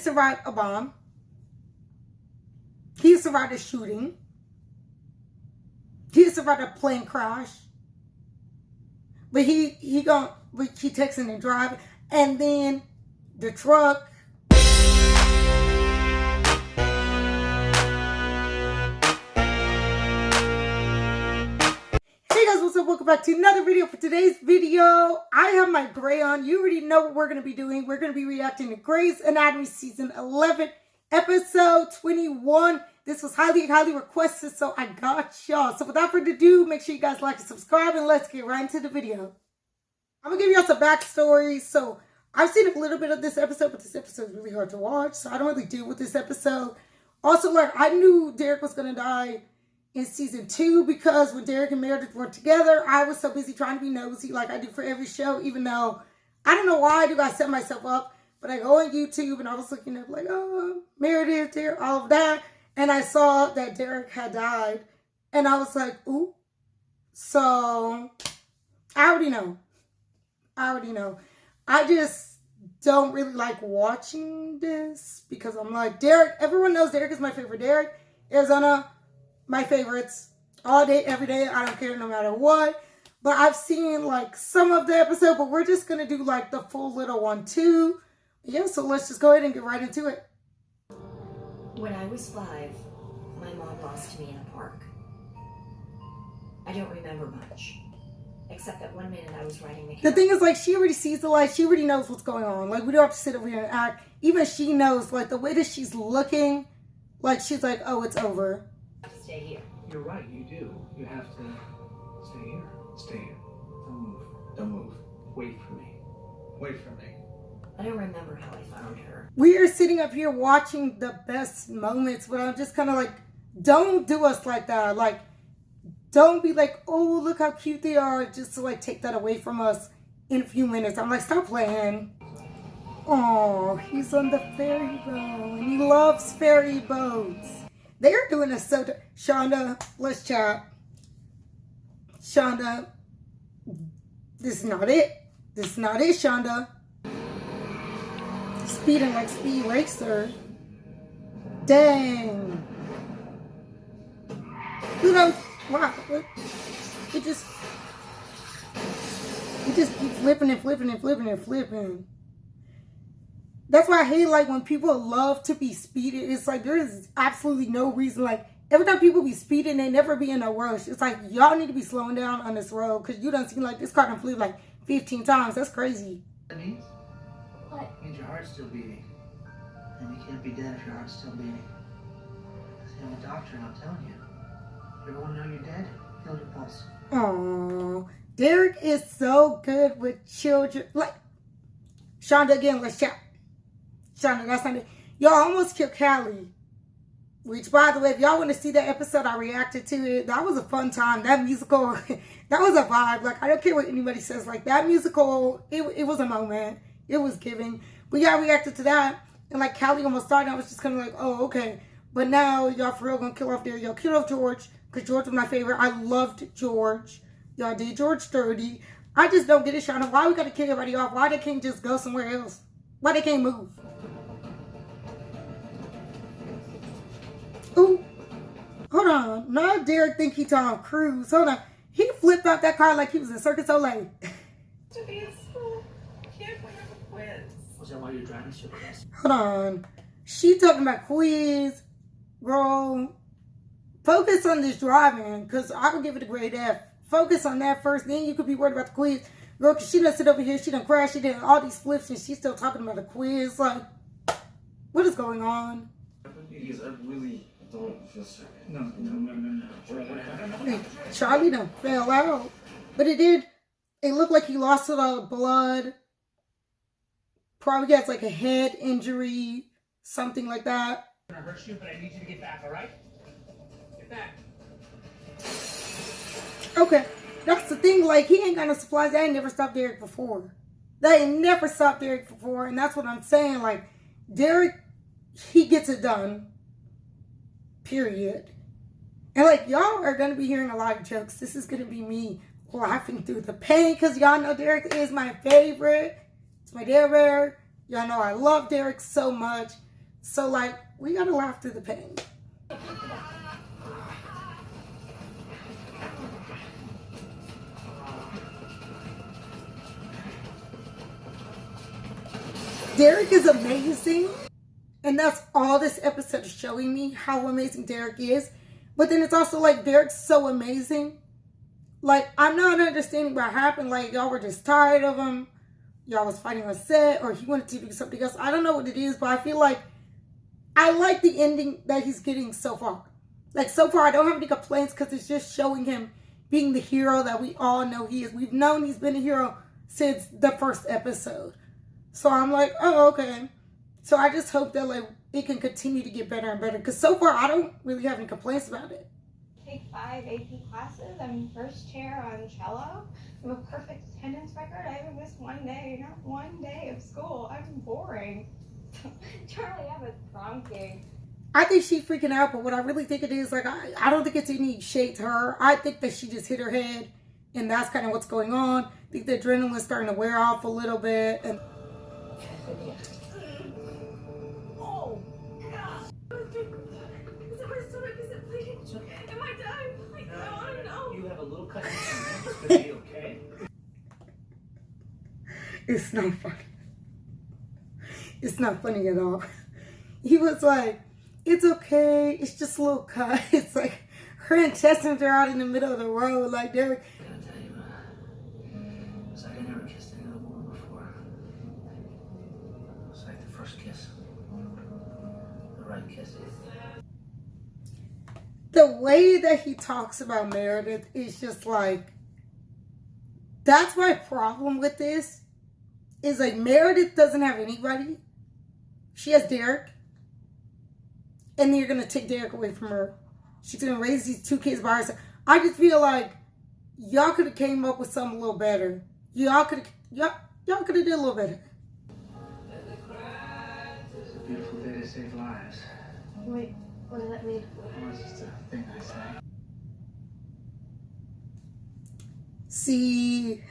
survived a bomb. He survived a shooting. He survived a plane crash. But he texting and driving. And then the truck. Hey guys, what's up? Welcome back to another video. For today's video, I have my Grey on. You already know what we're going to be doing. We're going to be reacting to Grey's Anatomy Season 11, Episode 21. This was highly requested, so I got y'all. So without further ado, make sure you guys like and subscribe, and let's get right into the video. I'm going to give y'all some backstory. So I've seen a little bit of this episode, but this episode is really hard to watch, so I don't really deal with this episode. Also, like, I knew Derek was going to die in season 2 because when Derek and Meredith were together, I was so busy trying to be nosy like I do for every show, even though I don't know why I set myself up, but I go on YouTube and I was looking up like, oh, Meredith, Derek, all of that, and I saw that Derek had died, and I was like, ooh. So I already know. I just don't really like watching this because I'm like, Derek, everyone knows Derek is my favorite. Derek, Arizona, my favorites all day, every day. I don't care no matter what. But I've seen like some of the episode, but we're just going to do like the full little one too. Yeah, so let's just go ahead and get right into it. When I was 5, my mom lost me in a park. I don't remember much, except that one minute I was riding the car. The thing is, like, she already sees the light. She already knows what's going on. Like, we don't have to sit over here and act. Even she knows, like, the way that she's looking, like, she's like, oh, it's over. Stay here. You're right, you do. You have to stay here. Stay here. Don't move. Don't move. Wait for me. Wait for me. I don't remember how I found her. We are sitting up here watching the best moments, but I'm just kind of like, don't do us like that. Like, don't be like, oh, look how cute they are, just to like take that away from us in a few minutes. I'm like, stop playing. Oh, he's on the ferry boat, and he loves ferry boats. They're doing a so... Shonda, let's chat. Shonda, this is not it. This is not it, Shonda. Speeding like Speed Racer. Dang. You know, wow. It just keeps flipping and flipping and flipping and flipping. That's why I hate, like, when people love to be speeding. It's like there is absolutely no reason. Like, every time people be speeding, they never be in a rush. It's like, y'all need to be slowing down on this road because you done seen, like, this car done flipped like 15 times. That's crazy. That means? What? It means your heart's still beating. And you can't be dead if your heart's still beating. See, I'm a doctor and I'm telling you. If you ever want to know you're dead, feel your pulse. Aww. Derek is so good with children. Like, Shonda, again, let's chat. Shonda, that's not it. Y'all almost killed Callie. Which, by the way, if y'all want to see that episode, I reacted to it. That was a fun time. That musical, that was a vibe. Like, I don't care what anybody says. Like, that musical, it was a moment. It was giving. But yeah, I reacted to that. And, like, Callie almost died. And I was just kind of like, oh, okay. But now, y'all for real gonna kill off there. Y'all killed off George. Because George was my favorite. I loved George. Y'all did George dirty. I just don't get it, Shonda. Why we gotta kill everybody off? Why they can't just go somewhere else? Why they can't move? Ooh, hold on. Now Derek think he Tom Cruise. Hold on. He flipped out that car like he was in Circus Olay. To be in school, can't we have a quiz? Was that why you're driving so fast? Hold on. She talking about quiz. Girl, focus on this driving because I would give it a grade F. Focus on that first, then you could be worried about the quiz. Girl, because she done sit over here, she done crashed, she did all these flips, and she's still talking about a quiz. Like, what is going on? Because I really don't feel sorry. No. Charlie done fell out. But it looked like he lost a lot of blood. Probably has like a head injury, something like that. I'm gonna hurt you, but I need you to get back, alright? Get back. Okay. That's the thing, like, he ain't got no supplies. That ain't never stopped Derek before. That ain't never stopped Derek before, and that's what I'm saying. Like, Derek, he gets it done. Period. And, like, y'all are going to be hearing a lot of jokes. This is going to be me laughing through the pain, because y'all know Derek is my favorite. It's my Derek. Y'all know I love Derek so much. So, like, we gotta laugh through the pain. Derek is amazing. And that's all this episode is showing me, how amazing Derek is. But then it's also like, Derek's so amazing. Like, I'm not understanding what happened. Like, y'all were just tired of him. Y'all was fighting on set, or he wanted to do something else. I don't know what it is, but I feel like I like the ending that he's getting so far. Like, so far, I don't have any complaints because it's just showing him being the hero that we all know he is. We've known he's been a hero since the first episode. So I'm like, oh, okay. So I just hope that, like, it can continue to get better and better. Because so far, I don't really have any complaints about it. Take 5 AP classes. I'm first chair on cello. I'm a perfect attendance record. I haven't missed one day, not one day of school. I'm boring. Charlie, I have a prom gig. I think she's freaking out, but what I really think it is, like, I don't think it's any shade to her. I think that she just hit her head, and that's kind of what's going on. I think the adrenaline's starting to wear off a little bit. And Oh, gosh. Is it my stomach? Is it bleeding? It's okay. Am I dying? Like, I want to know. You have a little cut in your stomach. It's gonna be okay. it's not funny. It's not funny at all. He was like, it's okay. It's just a little cut. It's like her intestines are out in the middle of the road. Like, Derek. I gotta tell you, it's like I never kissed any other woman before. It's like the first kiss. The right kiss. The way that he talks about Meredith is just like, that's my problem with this. Is like, Meredith doesn't have anybody. She has Derek. And then you're going to take Derek away from her. She's going to raise these 2 kids by herself. I just feel like y'all could have came up with something a little better. Y'all could have did a little better. It's a beautiful day to save lives. Wait, what does that mean? Well, it's just a thing I say. See,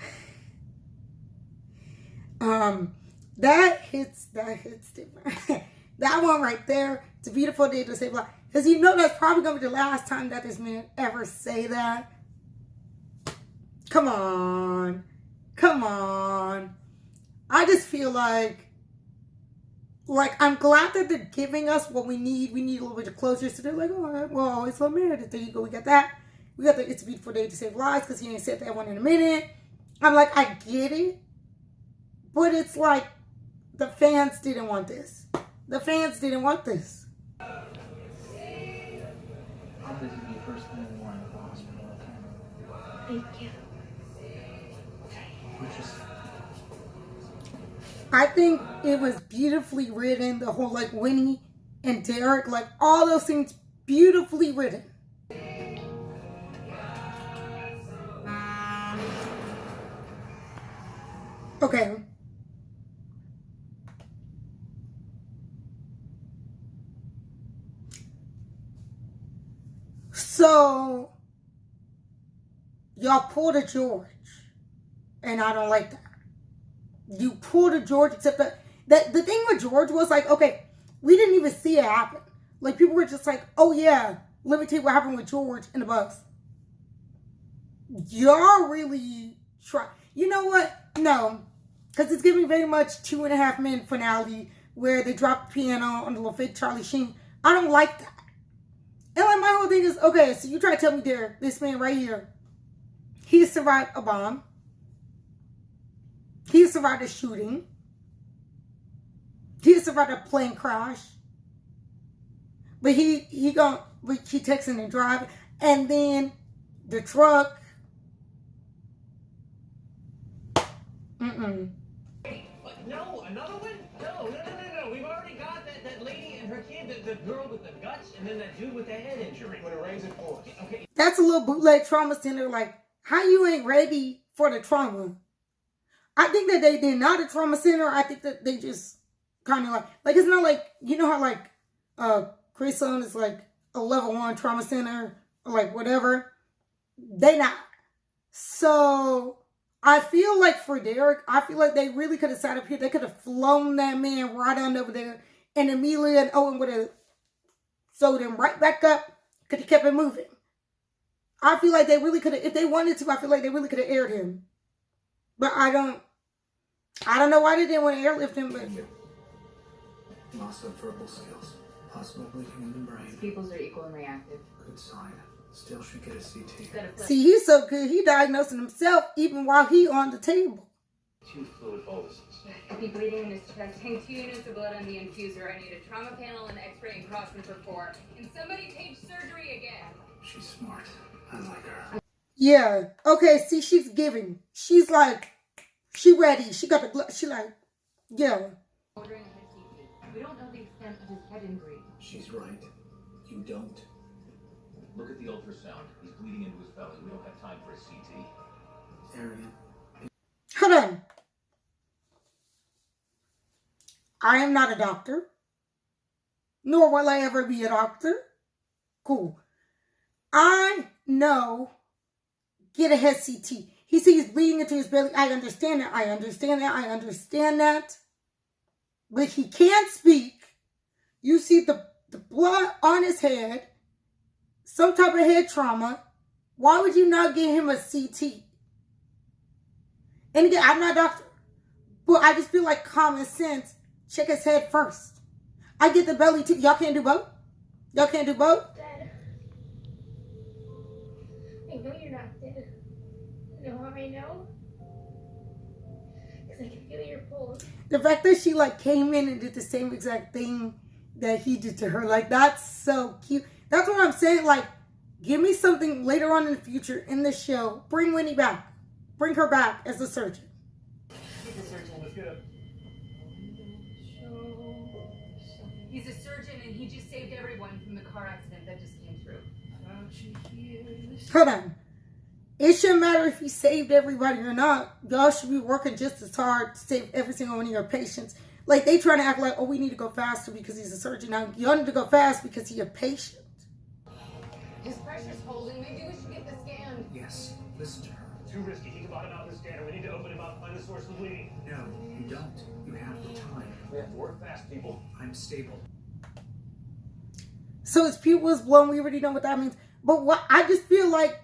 that hits different. That one right there, it's a beautiful day to save life. Because you know that's probably going to be the last time that this man ever say that. Come on. Come on. I just feel like I'm glad that they're giving us what we need. We need a little bit of closure. So they're like, all right, well, it's so Meredith. There you go. We got that. We got the It's a Beautiful Day to Save Lives because he ain't said that one in a minute. I'm like, I get it. But it's like the fans didn't want this. The fans didn't want this. I'll visit you first thing in the morning at the hospital, okay? Thank you. We're just... I think it was beautifully written. The whole, like, Winnie and Derek, like, all those things beautifully written. Okay. So, y'all pulled a George, and I don't like that. You pulled a George, except that the thing with George was like, okay, we didn't even see it happen. Like, people were just like, oh yeah, let me tell you what happened with George in the bus. Y'all really try. You know what? No, because it's giving very much 2.5 Men finale where they drop the piano on the little fake Charlie Sheen. I don't like that. And like, my whole thing is, okay, so you try to tell me, Derek, this man right here, he survived a bomb. He survived a shooting. He survived a plane crash. But he texting and driving. And then the truck. No, another one? No. We've already got that lady and her kid, the girl with the guts, and then that dude with the head injury. When it rains, it pours. Okay. That's a little bootleg trauma center. Like, how you ain't ready for the trauma? I think that they're not a trauma center. I think that they just kind of like it's not like, you know how like Graceland is like a level 1 trauma center or like whatever. They not. So I feel like for Derek, I feel like they really could have sat up here. They could have flown that man right on over there and Amelia and Owen would have sewed him right back up because he kept it moving. I feel like they really could have, if they wanted to, I feel like they really could have aired him. But I don't know why they didn't want to airlift him, but... Loss of verbal skills. Possible bleeding in the brain. Pupils are equal and reactive. Good sign. Still should get a CT. See, he's so good. He diagnosing himself even while he on the table. Tooth fluid boluses. If he's bleeding and is detecting 2 units of blood on the infuser, I need a trauma panel, an x-ray, and crossman for 4. And somebody take surgery again. She's smart. I like her. Yeah. Okay, see, she's giving. She's like, she ready. She got the glove. She like, yeah. Ordering a head CT. We don't know the extent of his head injury. She's right. You don't. Look at the ultrasound. He's bleeding into his belly. We don't have time for a CT. Arrogant. Hold on. I am not a doctor. Nor will I ever be a doctor. Cool. I know. Get a head CT. He sees bleeding into his belly. I understand that. I understand that. I understand that. But he can't speak. You see the blood on his head. Some type of head trauma. Why would you not get him a CT? And again, I'm not a doctor. But I just feel like common sense. Check his head first. I get the belly too. Y'all can't do both? Y'all can't do both? Dead. I know you're not dead. You know how I know? Because I can feel your pulse. The fact that she like came in and did the same exact thing that he did to her. Like, that's so cute. That's what I'm saying. Like, give me something later on in the future in the show. Bring Winnie back. Bring her back as a surgeon. He's a surgeon. Let's get up. He's a surgeon and he just saved everyone from the car accident that just came through. Hold on. It shouldn't matter if he saved everybody or not. Y'all should be working just as hard to save every single one of your patients. Like, they trying to act like, oh, we need to go faster because he's a surgeon. Now, y'all need to go fast because he's a patient. His pressure's holding. Maybe we should get the scan. Yes. Listen to her. Too risky. He can bottom out the scanner. We need to open him up, find the source of the bleeding. No, you don't. You have the time. We have to work fast, people. I'm stable. So his pupil is blown. We already know what that means. But what I just feel like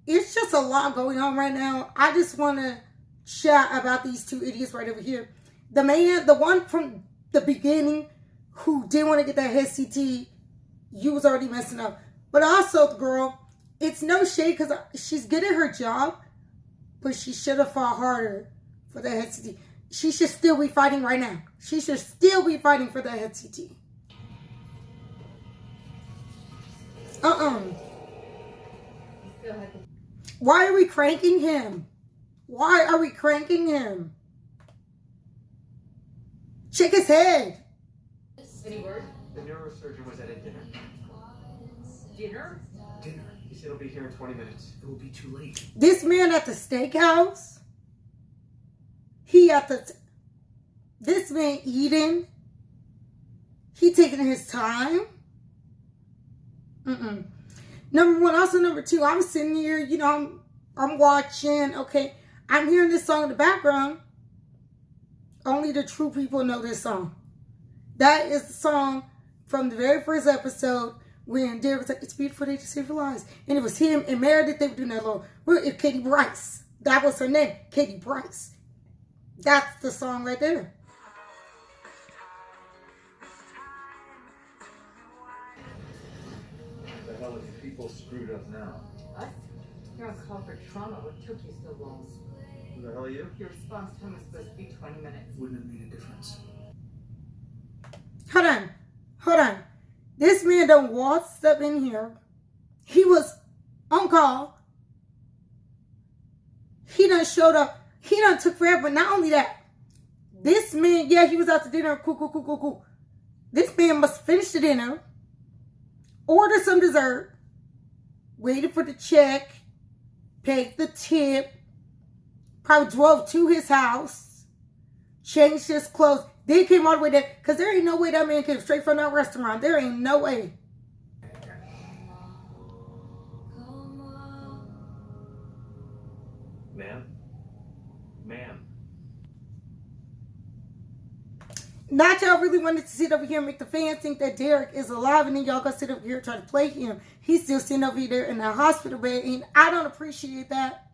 it's just a lot going on right now. I just want to chat about these two idiots right over here. The man, the one from the beginning who didn't want to get that head CT, you was already messing up. But also the girl, it's no shade because she's good at her job, but she should have fought harder for the head CT. She should still be fighting right now. She should still be fighting for the head CT. Why are we cranking him? Why are we cranking him? Check his head. Any word? The neurosurgeon was at a dinner. Dinner? Dinner. He said he'll be here in 20 minutes. It will be too late. This man at the steakhouse. This man eating. He taking his time. Number one. Also, number two, I'm sitting here, you know, I'm watching. Okay, I'm hearing this song in the background. Only the true people know this song. That is the song from the very first episode when Derek was like, it's a beautiful day to save your lives. And it was him and Meredith. They were doing that little, Katie Bryce. That was her name, Katie Bryce. That's the song right there. The hell have people screwed up now? Us? You're on call for trauma. What took you so long? Who the hell are you? Your response time was supposed to be 20 minutes. Wouldn't have made a difference. Hold on. This man done waltzed up in here. He was on call. He done showed up. He done took forever. But not only that, this man, yeah, he was out to dinner. Cool. This man must finish the dinner, order some dessert, waited for the check, paid the tip, probably drove to his house, changed his clothes. Then came all the way there, because there ain't no way that man came straight from that restaurant. There ain't no way. Ma'am? Not y'all really wanted to sit over here and make the fans think that Derek is alive, and then y'all go sit over here and try to play him. He's still sitting over there in that hospital bed, and I don't appreciate that.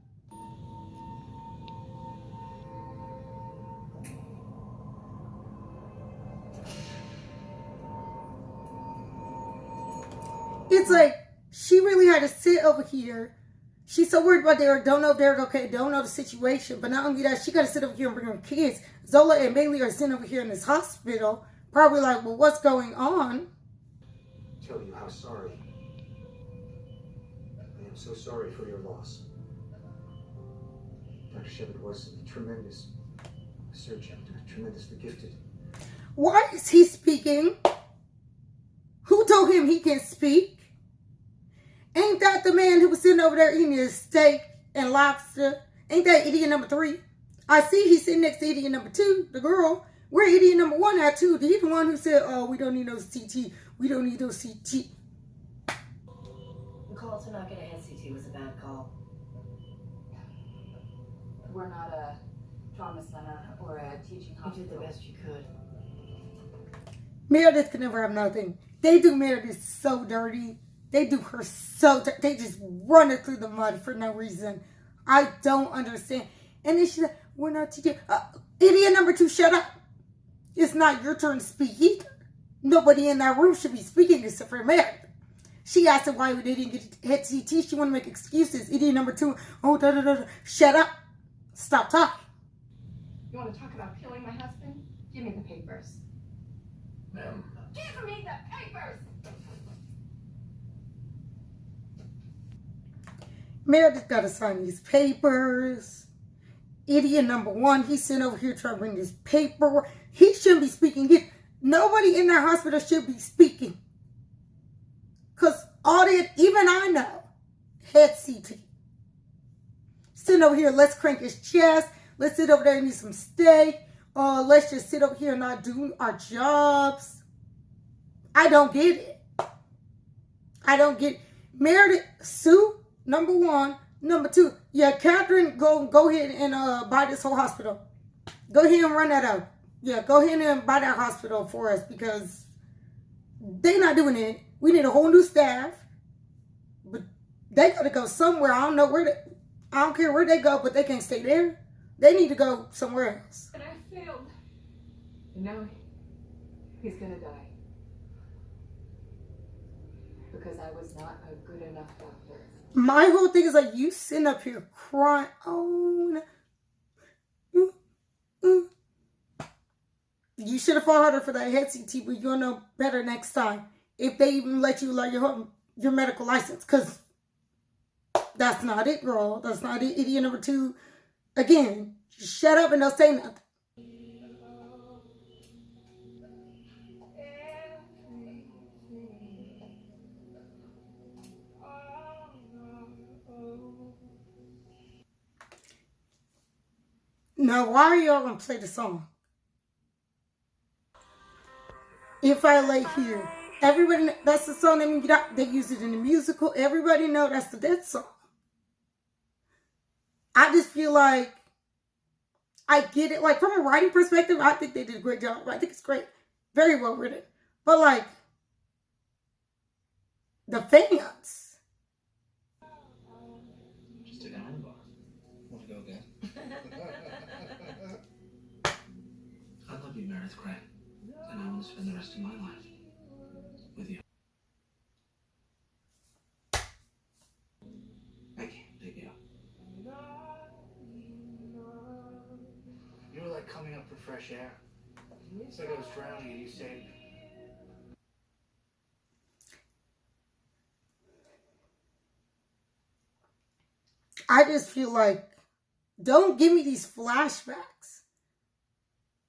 It's like she really had to sit over here. She's so worried about Derek, don't know if Derek okay, don't know the situation. But not only that, she got to sit over here and bring her kids. Zola and Bailey are sitting over here in this hospital. Probably like, well, what's going on? Tell you how sorry. I am so sorry for your loss. Dr. Shepard was a tremendous surgeon, tremendously gifted. Why is he speaking? Who told him he can speak? Ain't that the man who was sitting over there eating his steak and lobster? Ain't that idiot number 3? I see he's sitting next to idiot number 2, the girl. Where idiot number 1 at too? He's the one who said, oh, we don't need no CT. We don't need no CT. The call to not get a head CT was a bad call. We're not a trauma center or a teaching You hospital. did the best you could. Meredith could never have nothing. They do Meredith so dirty. They do her so dirty. They just run her through the mud for no reason. I don't understand. And then she said, we're not teaching. Idiot number 2, shut up. It's not your turn to speak either. Nobody in that room should be speaking except for Meredith. She asked him why they didn't get head CT. She wanted to make excuses. Idiot number 2, oh, da da da da. Shut up. Stop talking. You want to talk about killing my husband? Give me the papers. Ma'am. Give me the papers! Meredith got to sign these papers. Idiot number 1, he's sitting over here trying to bring this paperwork. He shouldn't be speaking. Nobody in that hospital should be speaking. Because all that, even I know, head CT. Sitting over here, let's crank his chest. Let's sit over there and eat some steak. Let's just sit over here and not do our jobs. I don't get it. I don't get it. Meredith, Sue, number 1. Number 2, yeah, Catherine, go ahead and buy this whole hospital. Go ahead and run that out. Yeah, go ahead and buy that hospital for us because they're not doing it. We need a whole new staff. But they got to go somewhere. I don't know where I don't care where they go, but they can't stay there. They need to go somewhere else. And I failed. And now he's gonna die. Because I was not a good enough doctor. My whole thing is like, you sitting up here crying. Oh, no. You should have fought harder for that head CT, but you'll know better next time. If they even let you like your medical license. Because that's not it, girl. That's not it. Idiot number 2. Again, just shut up and don't say nothing. Now, why are y'all going to play the song? If I Lay Here. Everybody, that's the song that we get out. They use it in the musical. Everybody know that's the death song. I just feel like I get it. Like, from a writing perspective, I think they did a great job. I think it's great. Very well written. But, like, the fans. Just took an iron bar. Want to go again? I love you, Meredith Craig. And I want to spend the rest of my life with you. I can't pick you up. You were like coming up for fresh air. It's like I was drowning and you saved me. I just feel like, don't give me these flashbacks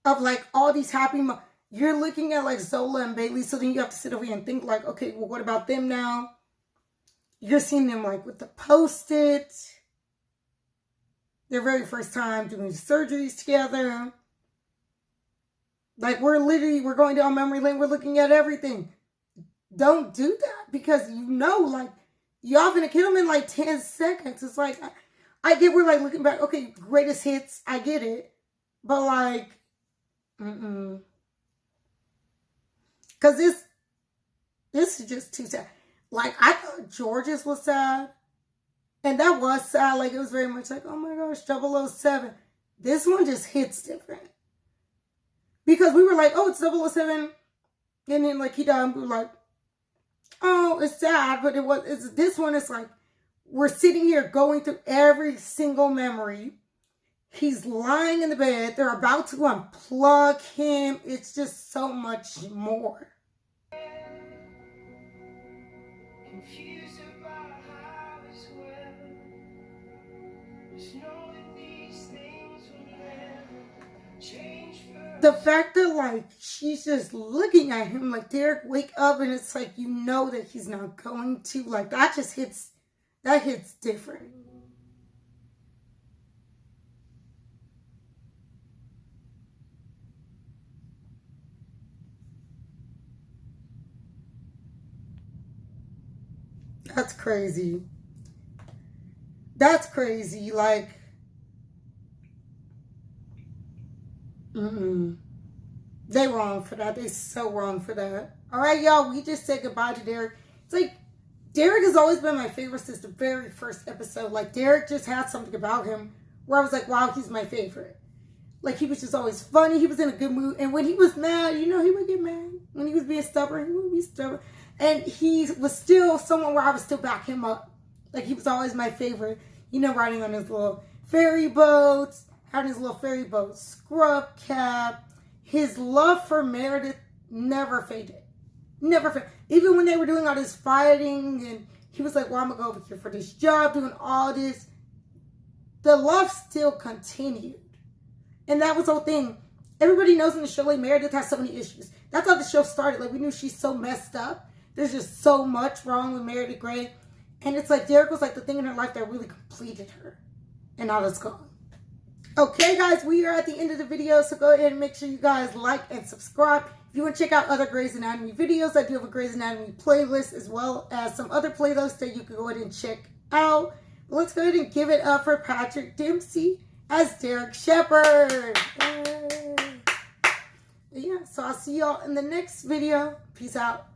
of like all these happy you're looking at like Zola and Bailey, so then you have to sit over here and think like, okay, well, what about them now? You're seeing them like with the Post-it. Their very first time doing surgeries together. Like, we're going down memory lane. We're looking at everything. Don't do that because you know, like, y'all gonna kill them in like 10 seconds. It's like, I get we're like looking back, okay, greatest hits, I get it. But like, Because this is just too sad. Like, I thought George's was sad. And that was sad. Like, it was very much like, oh my gosh, 007. This one just hits different. Because we were like, oh, it's 007. And then, like, he died. And we were like, oh, it's sad. But this one is like, we're sitting here going through every single memory. He's lying in the bed. They're about to unplug him. It's just so much more. Confused about how it's well. Just know that these things will never change for The fact that, like, she's just looking at him like, Derek, wake up. And it's like, you know that he's not going to. Like, that hits different. That's crazy. That's crazy. Like, they wrong for that. They so wrong for that. All right, y'all, we just said goodbye to Derek. It's like, Derek has always been my favorite since the very first episode. Like, Derek just had something about him where I was like, wow, he's my favorite. Like, he was just always funny. He was in a good mood. And when he was mad, you know, he would get mad. When he was being stubborn, he would be stubborn. And he was still someone where I would still back him up. Like, he was always my favorite. You know, riding on his little ferry boats, having his little ferry boat scrub cap. His love for Meredith never faded. Never faded. Even when they were doing all this fighting and he was like, well, I'm going to go over here for this job, doing all this. The love still continued. And that was the whole thing. Everybody knows in the show, like, Meredith has so many issues. That's how the show started. Like, we knew she's so messed up. There's just so much wrong with Meredith Grey. And it's like Derek was like the thing in her life that really completed her. And now it's gone. Okay, guys, we are at the end of the video. So go ahead and make sure you guys like and subscribe. If you want to check out other Grey's Anatomy videos, I do have a Grey's Anatomy playlist as well as some other playlists that you can go ahead and check out. But let's go ahead and give it up for Patrick Dempsey as Derek Shepherd. Yeah, so I'll see y'all in the next video. Peace out.